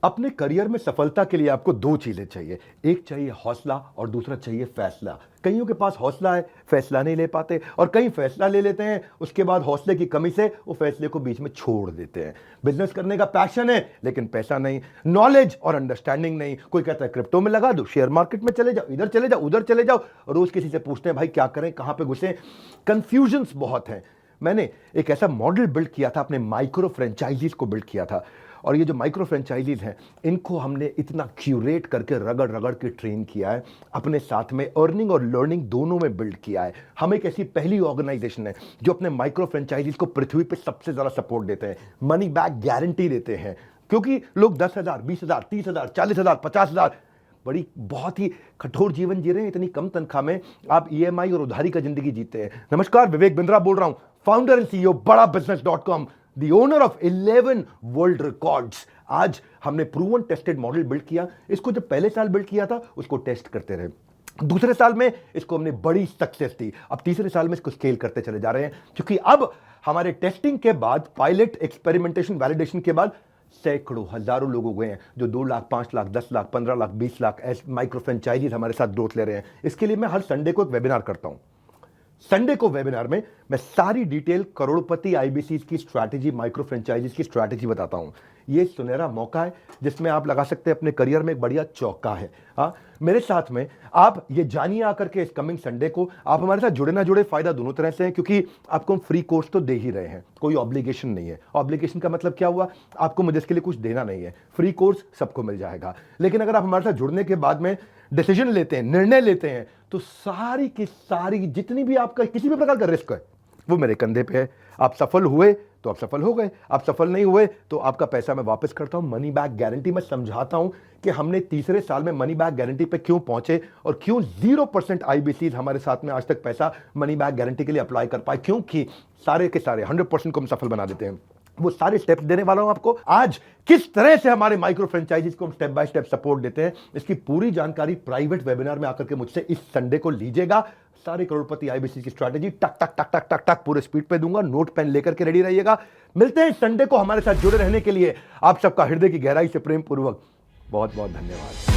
अपने करियर में सफलता के लिए आपको दो चीजें चाहिए। एक चाहिए हौसला और दूसरा चाहिए फैसला। कईयों के पास हौसला है, फैसला नहीं ले पाते, और कई फैसला ले लेते हैं, उसके बाद हौसले की कमी से वो फैसले को बीच में छोड़ देते हैं। बिजनेस करने का पैशन है लेकिन पैसा नहीं, नॉलेज और अंडरस्टैंडिंग नहीं। कोई कहता है क्रिप्टो में लगा दो, शेयर मार्केट में चले जाओ, इधर चले जाओ, उधर चले जाओ। रोज किसी से पूछते हैं भाई क्या करें, कहां पे घुसे। कंफ्यूजन्स बहुत हैं। मैंने एक ऐसा मॉडल बिल्ड किया था, अपने माइक्रो फ्रेंचाइजीज को बिल्ड किया था, और ये जो माइक्रो फ्रेंचाइजीज हैं इनको हमने इतना क्यूरेट करके रगड़ रगड़ के ट्रेन किया है, अपने साथ में अर्निंग और लर्निंग दोनों में बिल्ड किया है। हम एक ऐसी पहली ऑर्गेनाइजेशन है जो अपने माइक्रो फ्रेंचाइजीज को पृथ्वी पे सबसे ज्यादा सपोर्ट देते हैं, मनी बैक गारंटी देते हैं। क्योंकि लोग 10,000, 20,000, 30,000, 40,000, 50,000 बड़ी बहुत ही कठोर जीवन जी रहे हैं। इतनी कम तनख्वाह में आप ईएमआई और उधारी का जिंदगी जीते हैं। नमस्कार, विवेक बिंद्रा बोल रहा हूं, founder and CEO Bada business, the owner of 11 world records. आज हमने प्रूवन टेस्टेड मॉडल बिल्ड किया। इसको जब पहले साल बिल्ड किया था उसको टेस्ट करते रहे, दूसरे साल में इसको हमने बड़ी सक्सेस दी, अब तीसरे साल में इसको स्केल करते चले जा रहे हैं। क्योंकि अब हमारे टेस्टिंग के बाद, पायलट, एक्सपेरिमेंटेशन, वैलिडेशन के बाद सैकड़ों, हजारों लोग हो गए हैं जो 2 लाख, 5 लाख, 10 लाख, 15 लाख, 20 लाख ऐसे माइक्रो फ्रेंचाइजीज हमारे साथ ग्रोथ ले रहे हैं। इसके लिए मैं हर संडे को एक वेबिनार करता हूं। संडे को वेबिनार में मैं सारी डिटेल करोड़पति आईबीसी की स्ट्रैटेजी, माइक्रो फ्रेंचाइजीज की स्ट्रैटेजी बताता हूं। ये सुनहरा मौका है जिसमें आप लगा सकते हैं अपने करियर में एक बढ़िया चौका है। हाँ, मेरे साथ में आप ये जानिए आकर के इस कमिंग संडे को। आप हमारे साथ जुड़े ना जुड़े, फायदा दोनों तरह से है, क्योंकि आपको हम फ्री कोर्स तो दे ही रहे हैं, कोई ऑब्लिगेशन नहीं है। ऑब्लिगेशन का मतलब क्या हुआ, आपको मुझे इसके लिए कुछ देना नहीं है, फ्री कोर्स सबको मिल जाएगा। लेकिन अगर आप हमारे साथ जुड़ने के बाद में डिसीजन लेते हैं, निर्णय लेते हैं, तो सारी की सारी जितनी भी आपका किसी भी प्रकार का रिस्क है वो मेरे कंधे पे है। आप सफल हुए तो आप सफल हो गए, आप सफल नहीं हुए तो आपका पैसा मैं वापस करता हूं, मनी बैक गारंटी। मैं समझाता हूं कि हमने तीसरे साल में मनी बैक गारंटी पे क्यों पहुंचे और क्यों 0% आईबीसी हमारे साथ में आज तक पैसा मनी बैक गारंटी के लिए अप्लाई कर पाए, क्योंकि सारे के सारे 100% को हम सफल बना देते हैं। वो सारे स्टेप्स देने वाला हूं आपको आज। किस तरह से हमारे माइक्रो फ्रेंचाइजीज को हम स्टेप बाय स्टेप सपोर्ट देते हैं, इसकी पूरी जानकारी प्राइवेट वेबिनार में आकर के मुझसे इस संडे को लीजिएगा। सारे करोड़पति आईबीसी की स्ट्रैटेजी टक टक टक टक टक टक पूरे स्पीड पे दूंगा, नोट पेन लेकर के रेडी रहिएगा। मिलते हैं संडे को। हमारे साथ जुड़े रहने के लिए आप सबका हृदय की गहराई से प्रेम पूर्वक बहुत बहुत धन्यवाद।